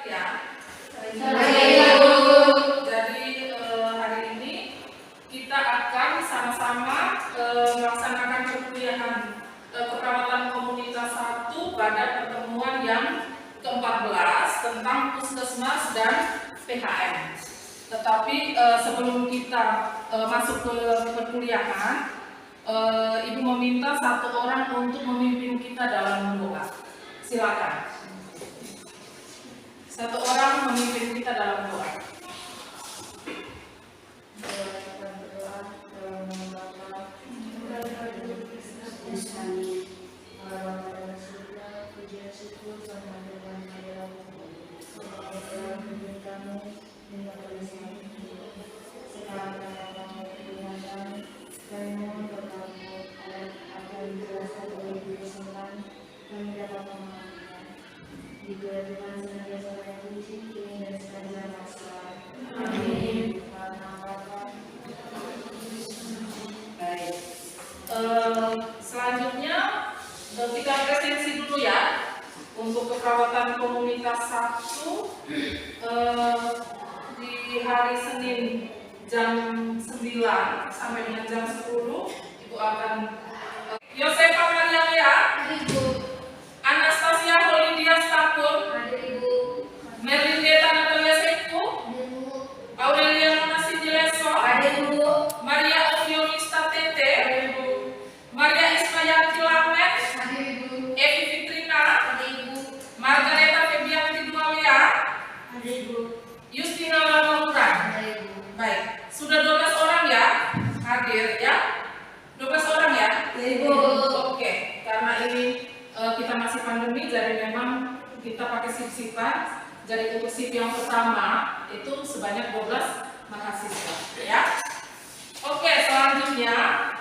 Ya. Jadi hari ini kita akan sama-sama melaksanakan perkuliahan keperawatan komunitas 1 pada pertemuan yang ke-14 tentang puskesmas dan PHN. Tetapi sebelum kita masuk ke perkuliahan, Ibu meminta satu orang untuk memimpin kita dalam doa. Silakan. Satu orang memimpin kita dalam doa. Selanjutnya kita presensi dulu ya untuk keperawatan komunitas 1 di hari Senin jam 9 sampai dengan jam 10 Ibu akan Yosefa Maria ya, Anastasia Holidia Stapur, Merlindeta Natalia Seku, Aurelia Monasi Jileso, Maria Oviolista Tete, Maria Ismayati Lamet, Evi Fitrina, Margareta Febianti Dualia, Justina Lamaura. Baik, sudah 12 orang ya hadir ya? 12 orang ya? Oke, karena ini kita masih pandemi, jadi memang kita pakai sip-sipan. Jadi untuk sip yang pertama itu sebanyak 12 mahasiswa ya. Oke, selanjutnya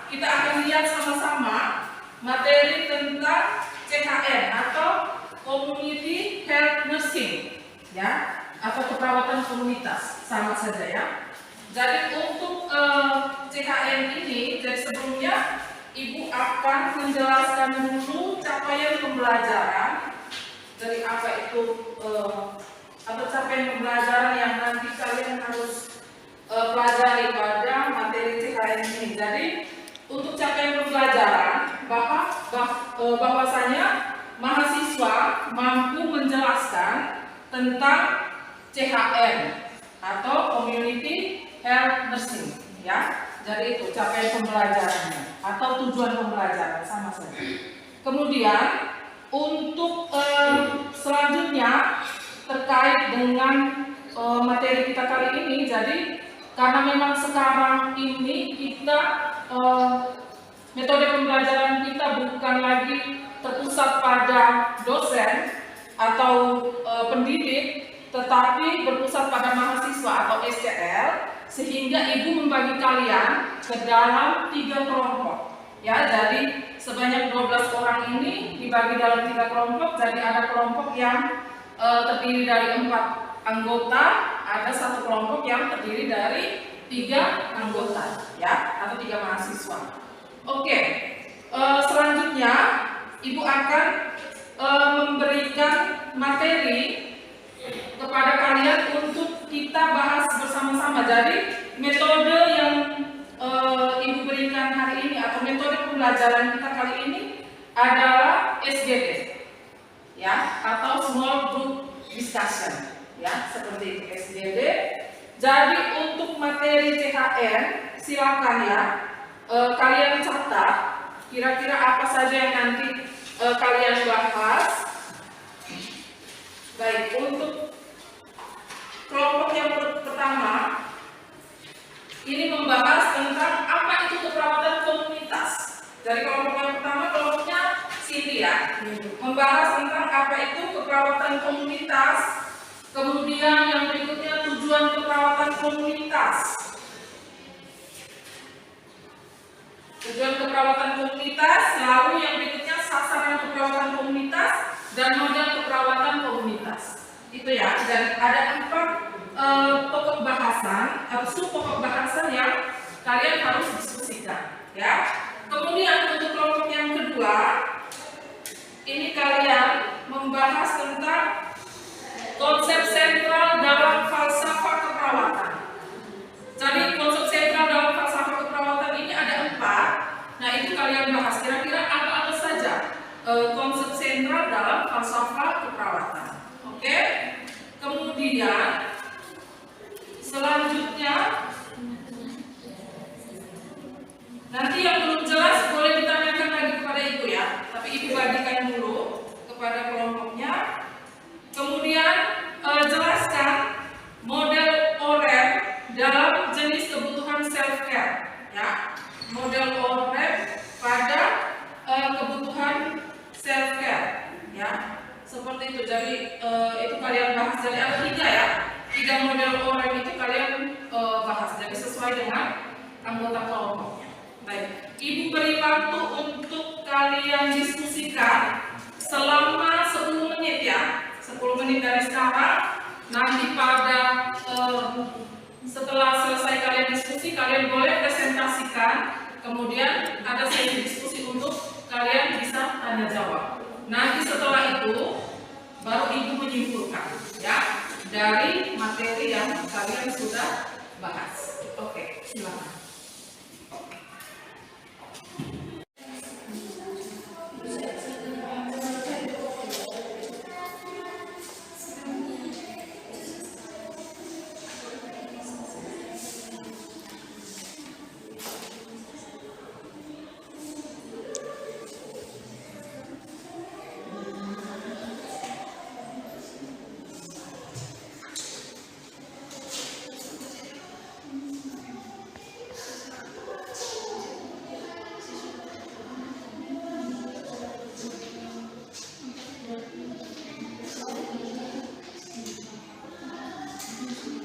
kita akan lihat sama-sama materi tentang CHN atau Community Health Nursing ya, atau keperawatan komunitas, sama saja ya. Jadi untuk CHN ini, jadi sebelumnya Ibu akan menjelaskan dulu capaian pembelajaran dari apa itu atau capaian pembelajaran yang nanti kalian harus pelajari pada materi CHN ini. Jadi untuk capaian pembelajaran bahwasanya mahasiswa mampu menjelaskan tentang CHN atau Community Health Nursing ya. Jadi itu capaian pembelajarannya atau tujuan pembelajaran, sama saja. Kemudian untuk selanjutnya terkait dengan materi kita kali ini, jadi karena memang sekarang ini kita metode pembelajaran kita bukan lagi terpusat pada dosen atau pendidik, tetapi berpusat pada mahasiswa atau SCL, sehingga Ibu membagi kalian ke dalam 3 kelompok ya. Jadi sebanyak 12 orang ini dibagi dalam 3 kelompok. Jadi ada kelompok yang terdiri dari 4 anggota, ada satu kelompok yang terdiri dari 3 anggota ya, atau 3 mahasiswa. Oke, selanjutnya Ibu akan memberikan materi kepada kalian untuk kita bahas bersama-sama. Jadi metode yang Ibu berikan hari ini atau metode pembelajaran kita kali ini adalah SGD ya, atau Small Group Discussion ya, seperti itu SGD. Jadi untuk materi CHN silakan ya kalian catat kira-kira apa saja yang nanti kalian bahas. Baik, untuk kelompok yang pertama ini membahas tentang apa itu keperawatan komunitas. Dari kelompok yang pertama, kelompoknya Cindy ya, membahas tentang apa itu keperawatan komunitas. Kemudian yang berikutnya tujuan keperawatan komunitas. Tujuan keperawatan komunitas, lalu yang berikutnya sasaran keperawatan komunitas dan model keperawatan komunitas. Itu ya, dan ada 4 pokok bahasan atau sub pokok bahasan yang kalian harus diskusikan ya. Kemudian untuk kelompok yang kedua ini kalian membahas tentang konsep sentral dalam falsafah keperawatan. Oke? Kemudian selanjutnya nanti yang belum jelas boleh ditanyakan lagi kepada ibu ya, tapi ibu bagikan dulu kepada kelompoknya. Kemudian jelaskan model OREP dalam jenis kebutuhan self care ya. Model OREP pada kebutuhan self care ya. Seperti itu. Jadi itu kalian bahas. Jadi ada 3 ya. 3 model OREP itu kalian bahas. Jadi sesuai dengan anggota kelompoknya. Baik. Ibu beri waktu untuk kalian diskusikan selama 10 menit ya. 10 menit dari sekarang. Nanti pada setelah selesai kalian diskusi, kalian boleh presentasikan. Kemudian ada sesi diskusi untuk kalian bisa tanya jawab. Nanti setelah itu baru ibu menyimpulkan ya dari materi yang kalian sudah bahas. Oke, silakan.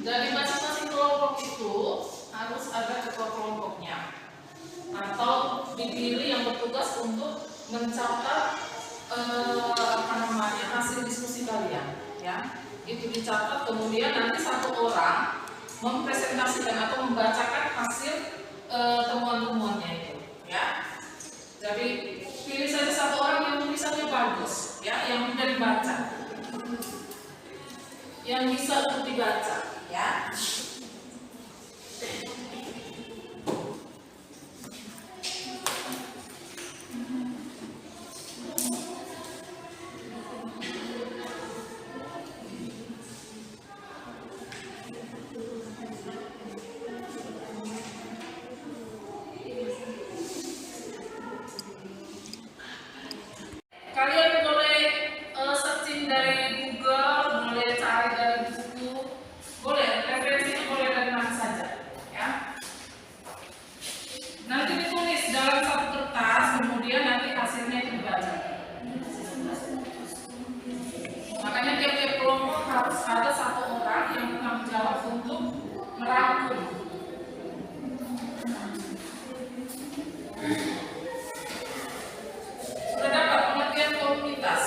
Dari masing-masing kelompok itu harus ada ketua kelompoknya atau dipilih yang bertugas untuk mencatat hasil diskusi kalian ya. Itu dicatat, kemudian nanti satu orang mempresentasikan atau membacakan hasil temuan-temuannya itu ya. Jadi pilih saja satu orang yang tulisannya bagus ya, yang mudah dibaca, yang bisa untuk dibaca ya. Kalian boleh searching dari Google, boleh cari dari buku, boleh referensinya boleh dari mana saja, ya. Nanti ditulis dalam satu kertas, kemudian nanti hasilnya itu dibaca. Makanya tiap-tiap kelompok harus ada satu orang yang bertanggung jawab untuk merangkum. Sudah dapat pengertian komunitas?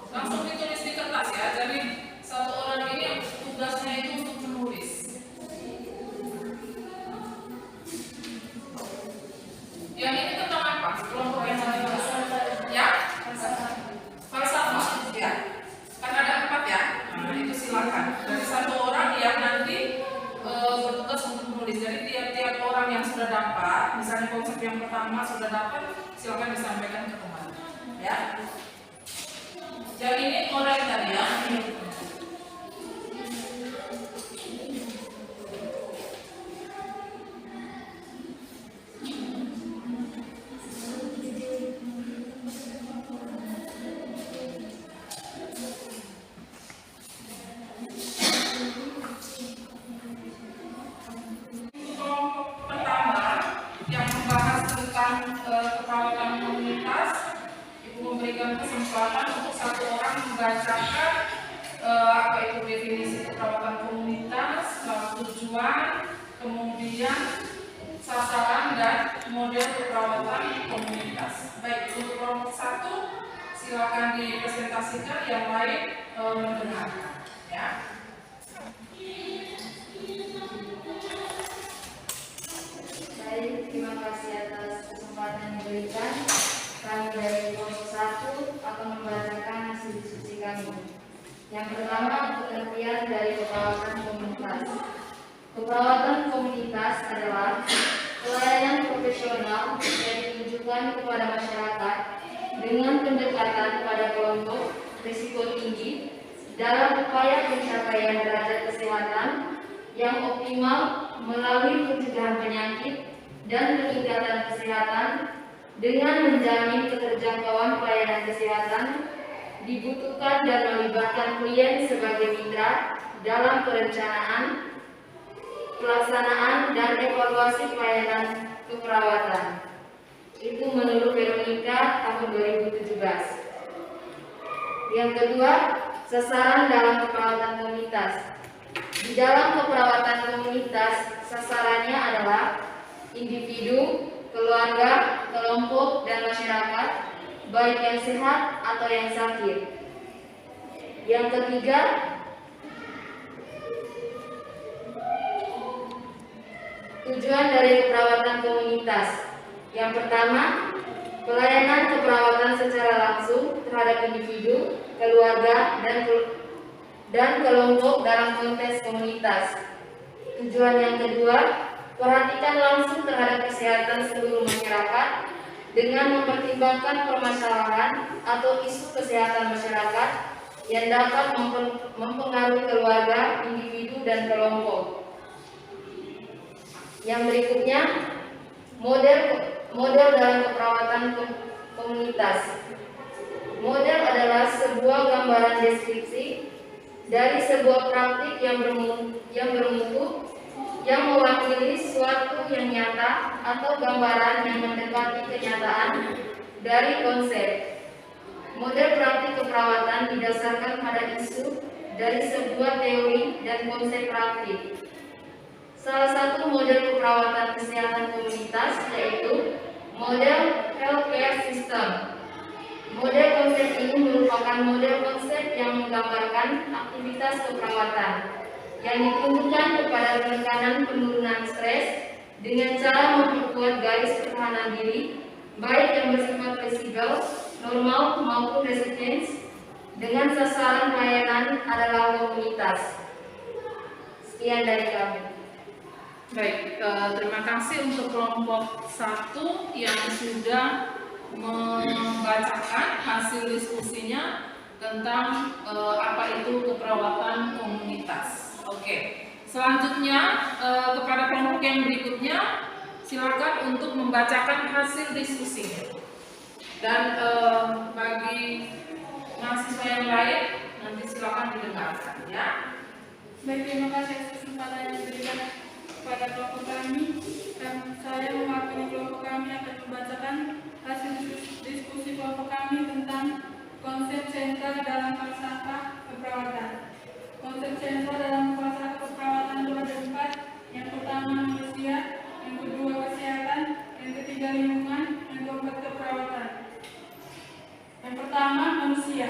Langsung ditulis di kertas ya. Jadi satu orang ini tugasnya itu untuk menulis. Yang ini tentang apa? Kelompok yang mana? Ya? Falsafah. Ya. Kan ada 4 ya. Nah, itu silakan. Dari satu orang yang nanti bertugas untuk menulis. Jadi tiap-tiap orang yang sudah dapat, misalnya konsep yang pertama sudah dapat, silakan disampaikan ke teman. Ya. Yang ini orang tadi ya. Kelompok pertama yang membahas tentang keperawatan komunitas, Ibu memberikan kesempatan untuk satu orang membacakan apa itu definisi keperawatan komunitas, lalu tujuan, kemudian sasaran dan model keperawatan komunitas. Baik, untuk kelompok 1 silakan dipresentasikan, yang lain mendengarkan. Ya. Baik, terima kasih atas kesempatan yang diberikan. Kami dari kelompok 1 akan membacakan hasil diskusi kami. Yang pertama, pengertian dari keperawatan komunitas. Keperawatan komunitas adalah pelayanan profesional yang ditujukan kepada masyarakat dalam upaya pencapaian derajat kesehatan yang optimal melalui pencegahan penyakit dan peningkatan kesehatan dengan menjamin keterjangkauan pelayanan kesehatan dibutuhkan dan melibatkan klien sebagai mitra dalam perencanaan, pelaksanaan, dan evaluasi pelayanan keperawatan. Itu menurut Veronica tahun 2017. Yang kedua, sasaran dalam keperawatan komunitas. Di dalam keperawatan komunitas, sasarannya adalah individu, keluarga, kelompok, dan masyarakat, baik yang sehat atau yang sakit. Yang ketiga, tujuan dari keperawatan komunitas. Yang pertama, pelayanan keperawatan secara langsung terhadap individu, keluarga, dan kelompok dalam konteks komunitas. Tujuan yang kedua, perhatikan langsung terhadap kesehatan seluruh masyarakat dengan mempertimbangkan permasalahan atau isu kesehatan masyarakat yang dapat mempengaruhi keluarga, individu, dan kelompok. Yang berikutnya, model dalam keperawatan komunitas. Model adalah sebuah gambaran deskripsi dari sebuah praktik yang bermutu yang mewakili suatu yang nyata atau gambaran yang mendekati kenyataan dari konsep. Model praktik keperawatan didasarkan pada isu dari sebuah teori dan konsep praktik. Salah satu model keperawatan kesehatan komunitas yaitu model healthcare system. Model konsep ini merupakan model konsep yang menggambarkan aktivitas keperawatan yang ditujukan kepada penekanan penurunan stres dengan cara memperkuat garis pertahanan diri, baik yang bersifat fleksibel, normal maupun resistance, dengan sasaran pelayanan adalah komunitas. Sekian dari kami. Baik, terima kasih untuk kelompok 1 yang sudah membacakan hasil diskusinya tentang apa itu keperawatan komunitas. Oke, selanjutnya kepada kelompok yang berikutnya silakan untuk membacakan hasil diskusinya. Dan bagi mahasiswa yang lain nanti silakan didengarkan ya. Baik, terima kasih atas kesempatan yang diberikan kepada kelompok kami. Dan saya mewakili kelompok kami akan membacakan hasil diskusi kelompok kami tentang konsep sentral dalam falsafah keperawatan. Konsep sentral dalam falsafah keperawatan itu ada 4. Yang pertama manusia, yang kedua kesehatan, yang ketiga lingkungan, yang keempat keperawatan. Yang pertama manusia.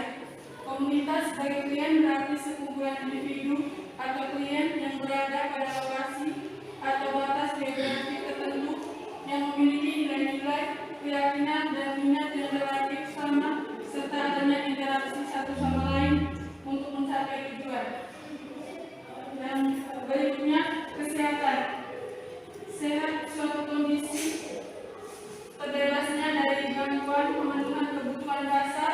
Komunitas sebagai klien berarti sekumpulan individu atau klien yang berada pada lokasi atau batas geografi tertentu yang memiliki nilai-nilai, keyakinan, dan minat yang relatif sama serta adanya interaksi satu sama lain untuk mencapai tujuan. Dan berikutnya kesehatan. Sehat suatu kondisi terbebasnya dari gangguan pemenuhan kebutuhan dasar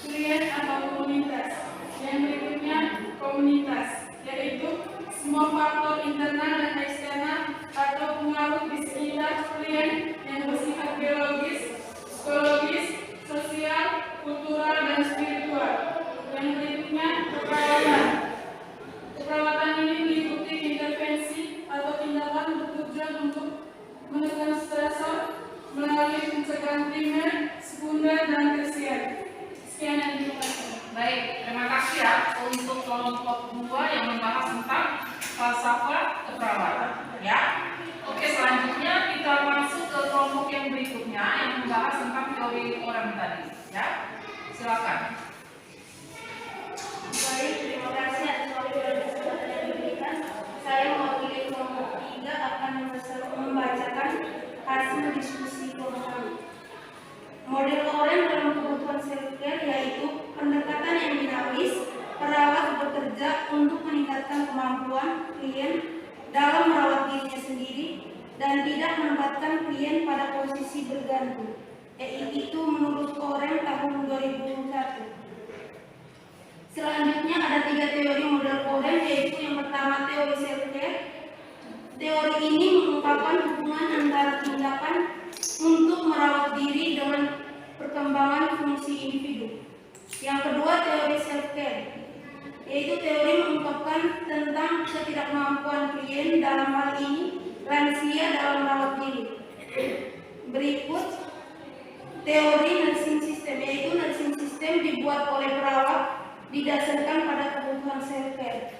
klien atau komunitas. Yang berikutnya komunitas, yaitu semua faktor internal dan eksternal atau pengaruh di sekitar klien yang bersifat biologis, psikologis, sosial, kultural, dan spiritual. Yang berikutnya keperawatan. Keperawatan ini meliputi intervensi atau tindakan bertujuan untuk menekan stresor melalui pencegahan primer, sekunder, dan tersier. Sekian yang dikasih. Baik, terima kasih ya untuk kelompok 2 yang membahas tentang falsafah keperawatan ya. Oke, selanjutnya kita masuk ke kelompok yang berikutnya yang membahas tentang teori orang tadi ya. Silakan. Baik, terima kasih atas waktu dan kesempatan yang diberikan. Saya mewakili kelompok 3 akan membacakan hasil diskusi kelompok kami. Model orang dalam kebutuhan self-care yaitu pendekatan yang dinamis, perawat bekerja untuk meningkatkan kemampuan klien dalam merawat dirinya sendiri dan tidak menempatkan klien pada posisi bergantung. Itu menurut Orang tahun 2001. Selanjutnya teori self-care. Teori ini mengungkapkan hubungan antara tindakan untuk merawat diri dengan perkembangan fungsi individu. Yang kedua, teori self-care, yaitu teori mengungkapkan tentang ketidakmampuan klien, dalam hal ini lansia, dalam merawat diri. Berikut teori nursing system, yaitu nursing system dibuat oleh perawat didasarkan pada kebutuhan self-care.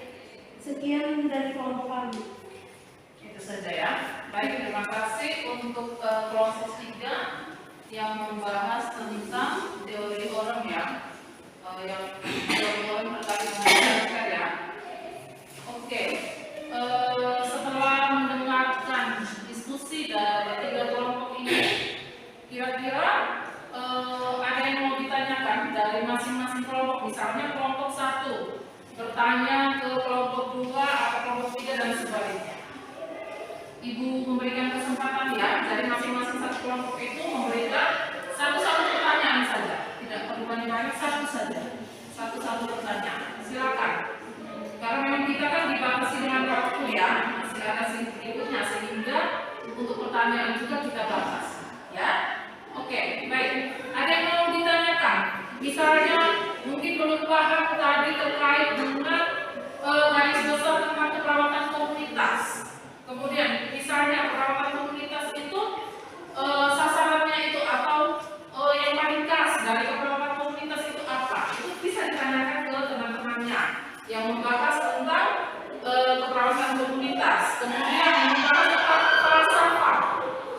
Sekian dari kelompok kami. Itu saja ya. Baik, terima kasih untuk kelompok 3 yang membahas tentang teori orang yang teori orang terkait dengan self-care ya. Oke, setelah mendengarkan diskusi dari 3 kelompok ini, kira-kira ada yang mau ditanyakan dari masing-masing kelompok. Misalnya kelompok 1 bertanya ke kelompok 2 atau kelompok 3 dan sebaliknya. Ibu memberikan kesempatan ya, dari masing-masing satu kelompok itu memberikan satu pertanyaan saja, tidak perlu banyak-banyak, satu saja, satu pertanyaan. Silakan. Karena memang kita kan dibatasi dengan waktu ya, masih ada shift berikutnya, sehingga untuk pertanyaan juga kita batas, ya. Oke, baik. Ada yang mau ditanyakan? Misalnya mungkin belum paham tadi terkait dengan garis besar tentang keperawatan komunitas. Kemudian misalnya perawatan komunitas itu sasarannya itu atau yang paling khas dari keperawatan komunitas itu apa? Itu bisa ditanyakan ke teman-temannya yang membahas tentang keperawatan komunitas. Kemudian membahas tentang falsafah.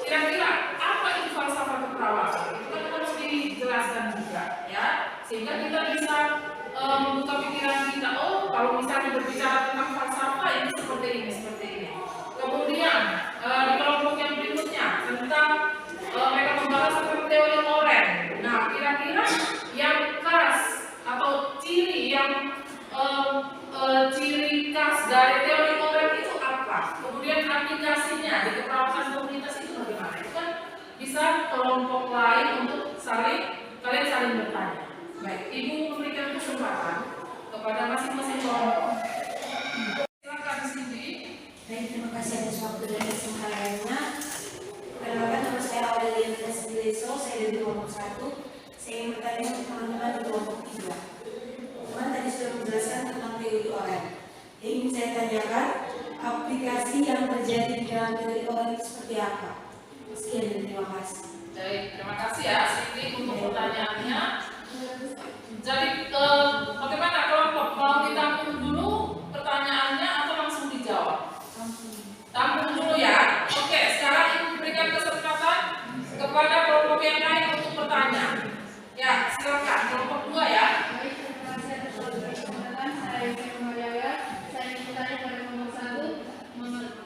Kira-kira apa itu falsafah keperawatan? Itu kan harus dijelaskan juga ya, sehingga kita bisa membuka pikiran kita. Oh, kalau misalnya berbicara tentang falsafah ini seperti ini. Kemudian di kelompok yang berikutnya tentang mereka membahas tentang teori Oren. Nah, kira-kira yang khas atau ciri khas dari teori Oren itu apa? Kemudian aplikasinya di keperawatan komunitas itu bagaimana? Itu kan bisa kelompok lain untuk kalian saling bertanya. Baik, Ibu memberikan kesempatan kepada masing-masing kelompok. Silakan Cindy. Baik, terima kasih atas waktu dan kesempatannya. Perkenalkan, nama saya Aurelia Desleso, saya dari kelompok 1. Saya ingin bertanya untuk teman-teman di kelompok 3. Teman tadi sudah menjelaskan tentang teori Oren. Yang ingin saya tanyakan, aplikasi yang terjadi di dalam teori Oren itu seperti apa? Sekian dan terima kasih. Baik, terima kasih ya Cindy untuk pertanyaannya. Jadi bagaimana kelompok? Mau ditampung dulu pertanyaannya atau langsung dijawab? Tampung dulu ya. Oke, sekarang Ibu berikan kesempatan kepada kelompok yang lain untuk bertanya. Ya, silakan kelompok 2 ya. Baik, terima kasih atas kesempatan. Saya Yusuf Mariaga. Saya ingin bertanya pada nomor 1.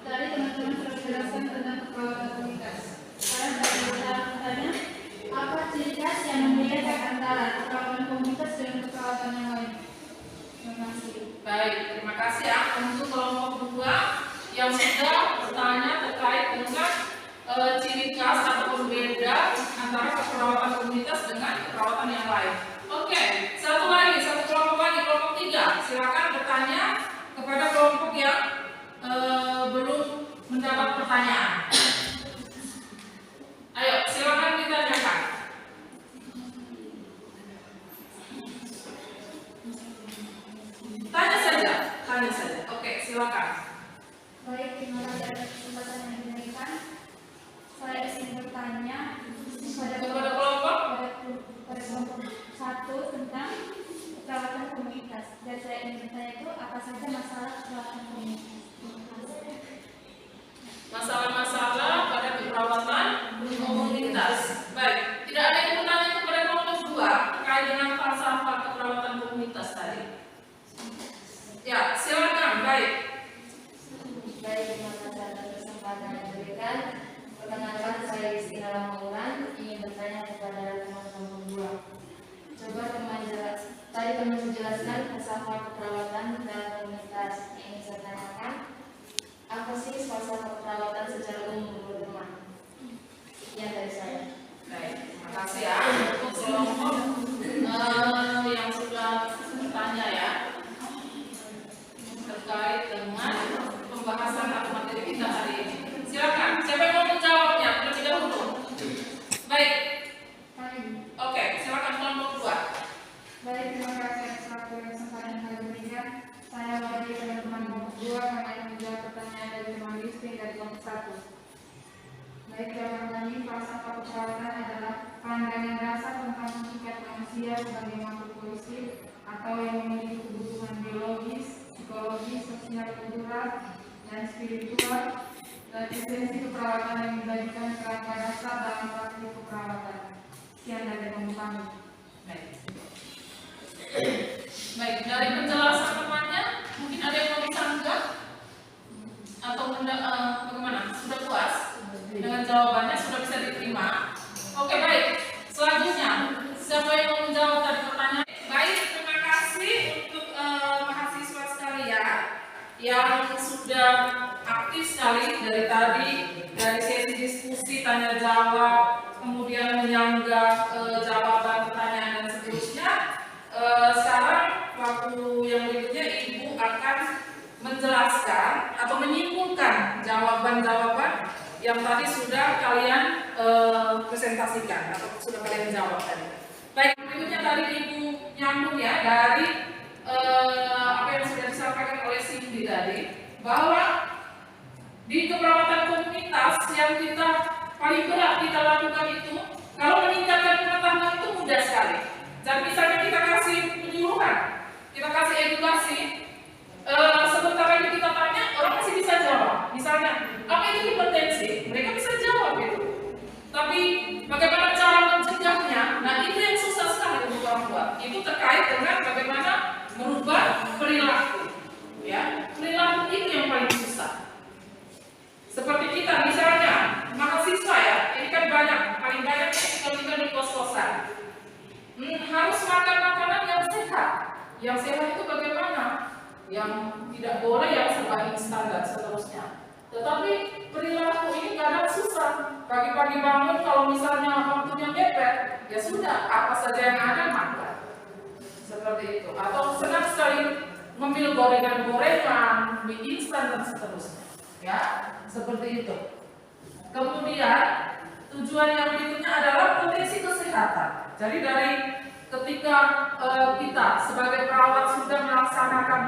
Tadi teman-teman sudah menjelaskan tentang keperawatan komunitas. Sekarang saya bertanya, apa ciri khas yang membedakan antara keperawatan komunitas dengan keperawatan yang lain? Terima kasih. Baik, terima kasih ya untuk kelompok 2 yang sudah bertanya terkait dengan ciri khas atau pembeda antara keperawatan komunitas dengan keperawatan yang lain. Oke, satu kelompok lagi, kelompok 3. Silakan bertanya kepada kelompok yang belum mendapat pertanyaan. Ayo, silakan ditanyakan. Tanya saja. Oke, silakan. Baik, terima kasih atas kesempatan yang diberikan. Saya ingin bertanya Kepada kelompok pada kelompok 1 tentang perawatan komunitas. Dan saya ingin bertanya itu apa saja masalah perawatan komunitas? masalah-masalah pada keperawatan komunitas. Baik, tidak ada yang bertanya kepada kelompok 2 terkait dengan falsafah keperawatan komunitas tadi. Ya, silakan. Baik, terima kasih atas kesempatan yang diberikan. Perkenalkan, saya Istina Ramaulan ingin bertanya kepada teman-teman 2. Coba tadi teman menjelaskan falsafah keperawatan dan komunitas. Yang ingin saya tanyakan, apa sih falsafah keperawatan secara umum menurut teman? Sekian dari saya. baik. Terima kasih ya untuk kelompok yang sudah bertanya ya terkait dengan pembahasan atau materi kita hari ini. Silakan, siapa yang mau menjawabnya? Terlebih dahulu. Baik. Oke, silakan kelompok 2. Baik, terima kasih atas waktu dan kesempatan yang kalian berikan. Saya mewakili teman-teman kelompok 2 karena akan menjawab pertanyaan dari teman Listing dari kelompok 1. Baik, jawaban kami, falsafah keperawatan adalah pandangan dasar tentang hakikat manusia sebagai makhluk holistik atau yang memiliki kebutuhan biologis, psikologis, sosial, kultural, dan spiritual. Dan esensi keperawatan yang menjadikan kerangka dasar dalam praktik keperawatan. Sekian dari kelompok kami. Baik, dari penjelasan temannya, mungkin ada yang mau disanggah atau bagaimana? Sudah puas dengan jawabannya, sudah bisa diterima. Oke, baik. Selanjutnya, siapa yang mau menjawab tadi pertanyaan? Baik, terima kasih untuk mahasiswa sekalian yang sudah aktif sekali dari tadi, dari sesi diskusi tanya jawab, kemudian menyanggah jawaban pertanyaan dan seterusnya. Sekarang waktu yang berikutnya Ibu akan menjelaskan atau menyimpulkan jawaban-jawaban yang tadi sudah kalian presentasikan atau sudah kalian jawab tadi. Baik, berikutnya tadi Ibu nyambung ya dari apa yang sudah disampaikan oleh Cindy tadi, bahwa di keperawatan komunitas yang kita paling berat kita lakukan itu, kalau meningkatkan pengetahuan itu mudah sekali. Dan misalnya kita kasih penyuluhan, kita kasih edukasi, sementara itu kita tanya, orang masih bisa jawab. Misalnya, apa itu hipertensi? Mereka bisa jawab itu. Tapi bagaimana cara mencegahnya? Nah, itu yang susah sekali untuk orang tua. Itu terkait dengan bagaimana merubah perilaku. Ya, perilaku itu yang paling susah. Seperti kita, misalnya mahasiswa ya, ini kan banyak, paling banyak kalau kita di kos-kosan. Harus makan makanan yang sehat. Yang sehat itu bagaimana? Yang tidak boleh yang serba instan dan seterusnya. Tetapi perilaku ini kadang susah. Pagi-pagi bangun kalau misalnya waktunya mepet, ya sudah, apa saja yang ada makan. Seperti itu. Atau senang sekali memilih gorengan-gorengan, mie instan dan seterusnya. Ya, seperti itu. Kemudian tujuan yang berikutnya adalah potensi kesehatan. Jadi dari ketika kita sebagai perawat sudah melaksanakan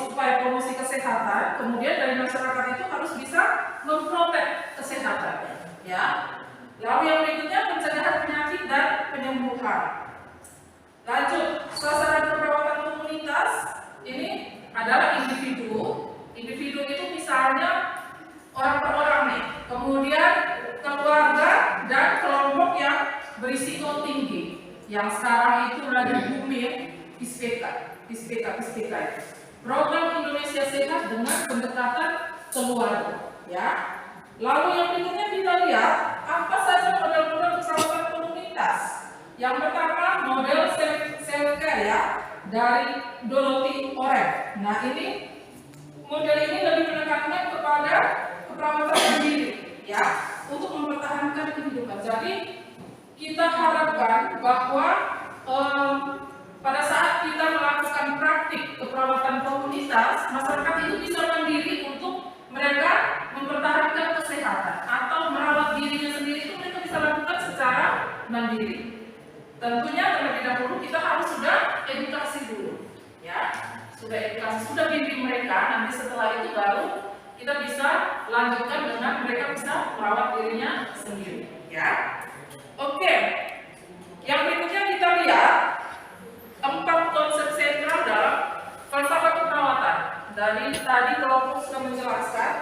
upaya promosi kesehatan, kemudian dari masyarakat itu harus bisa memprotek kesehatan. Ya. Lalu yang berikutnya pencegahan penyakit dan penyembuhan. Lanjut, sasaran keperawatan komunitas ini adalah individu. Individu itu misalnya orang per orang nih, kemudian keluarga dan kelompok yang berisiko tinggi, yang sekarang itu lagi booming PISPK itu. Program Indonesia Sehat dengan pendekatan keluarga, ya. Lalu yang berikutnya kita lihat apa saja model-model keperawatan komunitas. Yang pertama model self-care ya, dari Dorothy Oren. Nah ini model ini lebih menekankan kepada keperawatan mandiri, ya, untuk mempertahankan kehidupan. Jadi kita harapkan bahwa pada saat kita melakukan praktik keperawatan komunitas, masyarakat itu bisa mandiri untuk mereka mempertahankan kesehatan atau merawat dirinya sendiri, itu mereka bisa lakukan secara mandiri. Tentunya terlebih dahulu kita harus sudah edukasi dulu, ya, sudah edukasi, sudah bimbing mereka. Nanti setelah itu baru kita bisa lanjutkan dengan mereka bisa merawat dirinya sendiri, ya. Oke, yang berikutnya kita lihat 4 konsep sentral dalam falsafah keperawatan. Dari tadi kelompok sudah menjelaskan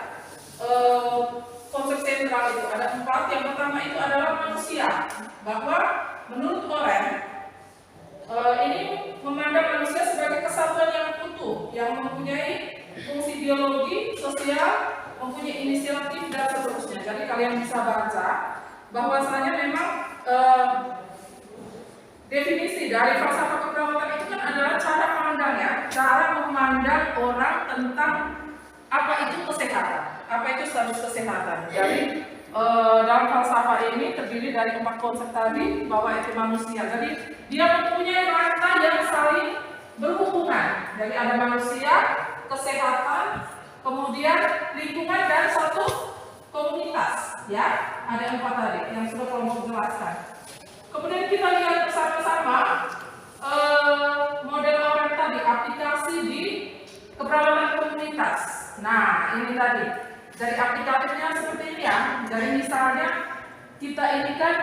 konsep sentral itu ada 4. Yang pertama itu adalah manusia, bahwa menurut Oren ini memandang manusia sebagai kesatuan yang utuh, yang mempunyai fungsi biologi, sosial, mempunyai inisiatif dan seterusnya. Jadi kalian bisa baca bahwasanya memang definisi dari falsafah keperawatan itu kan adalah cara pandangnya, cara memandang orang tentang apa itu kesehatan, apa itu status kesehatan. Jadi dalam falsafah ini terdiri dari 4 konsep tadi, bahwa itu manusia. Jadi dia mempunyai rantai yang saling berhubungan. Jadi ada manusia, kesehatan, kemudian lingkungan dan suatu komunitas, ya. Ada 4 tadi yang sudah kelompok jelaskan. Kemudian kita lihat bersama-sama model orang tadi, aplikasi di keperawatan komunitas. Nah, ini tadi dari aplikatifnya seperti ini ya. Dari misalnya kita ini kan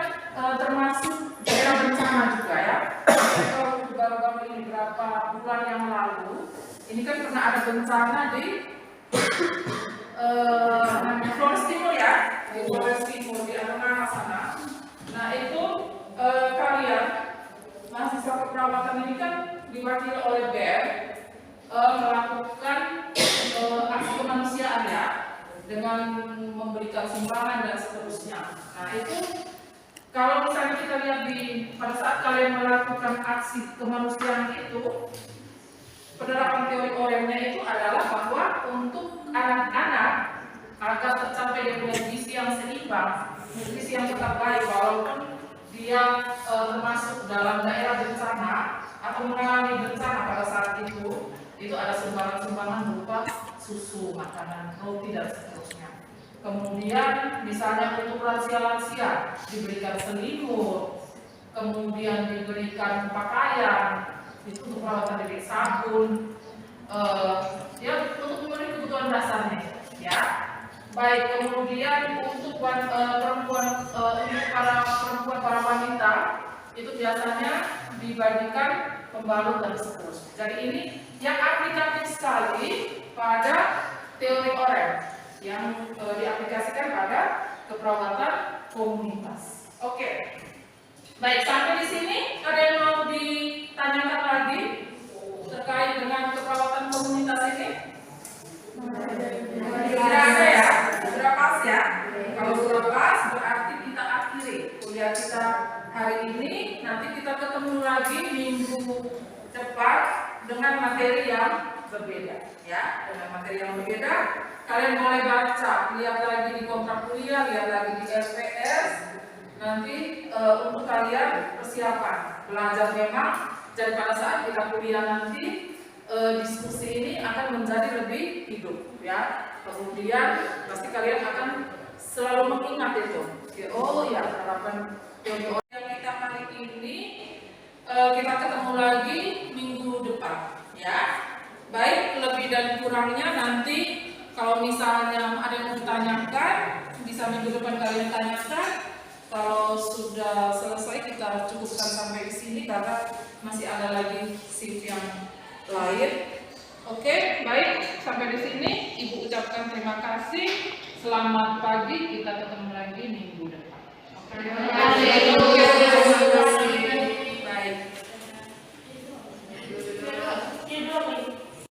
termasuk daerah bencana juga ya. Kalau baru-baru ini beberapa bulan yang lalu, ini kan pernah ada bencana di Flores Timur ya, di Flores Timur di Amanah sana. Nah itu kalian mahasiswa keperawatan ini kan diwakili oleh BEM melakukan aksi kemanusiaan ya, dengan memberikan sumbangan dan seterusnya. Nah itu kalau misalnya kita lihat pada saat kalian melakukan aksi kemanusiaan itu, penerapan teori ORM-nya itu adalah bahwa untuk anak-anak agar tercapai dia punya gizi yang seimbang, gizi yang tetap baik walaupun dia termasuk dalam daerah bencana atau mengalami bencana pada saat itu ada sumbangan-sumbangan berupa susu, makanan, roti dan seterusnya. Kemudian misalnya untuk lansia-lansia diberikan selimut, kemudian diberikan pakaian, itu untuk perawatan diri, sabun, ya untuk memenuhi kebutuhan dasarnya, ya. Baik, kemudian untuk perempuan, untuk para wanita itu biasanya dibagikan pembalut dan seterusnya. Jadi ini yang aplikatif sekali pada teori ORM yang diaplikasikan pada keperawatan komunitas. Oke. Baik, sampai di sini ada yang mau ditanyakan lagi terkait dengan keperawatan komunitas ini? Tidak ada ya? Sudah pas ya? Kalau sudah pas berarti kita akhiri kuliah kita hari ini. Nanti kita ketemu lagi minggu depan dengan materi yang berbeda, ya. Dengan materi yang berbeda, kalian boleh baca, lihat lagi di kontrak kuliah, lihat lagi di SPS. Nanti untuk kalian persiapan belajar memang, dan pada saat kita kuliah nanti diskusi ini akan menjadi lebih hidup ya. Kemudian pasti kalian akan selalu mengingat itu. Oh ya, harapan teori yang kita hari ini kita ketemu lagi minggu depan ya. Baik, lebih dan kurangnya nanti kalau misalnya ada yang mau ditanyakan bisa minggu depan kalian tanyakan. Kalau sudah selesai kita cukupkan sampai di sini karena masih ada lagi shift yang lain. Oke, baik, sampai di sini Ibu ucapkan terima kasih. Selamat pagi, kita ketemu lagi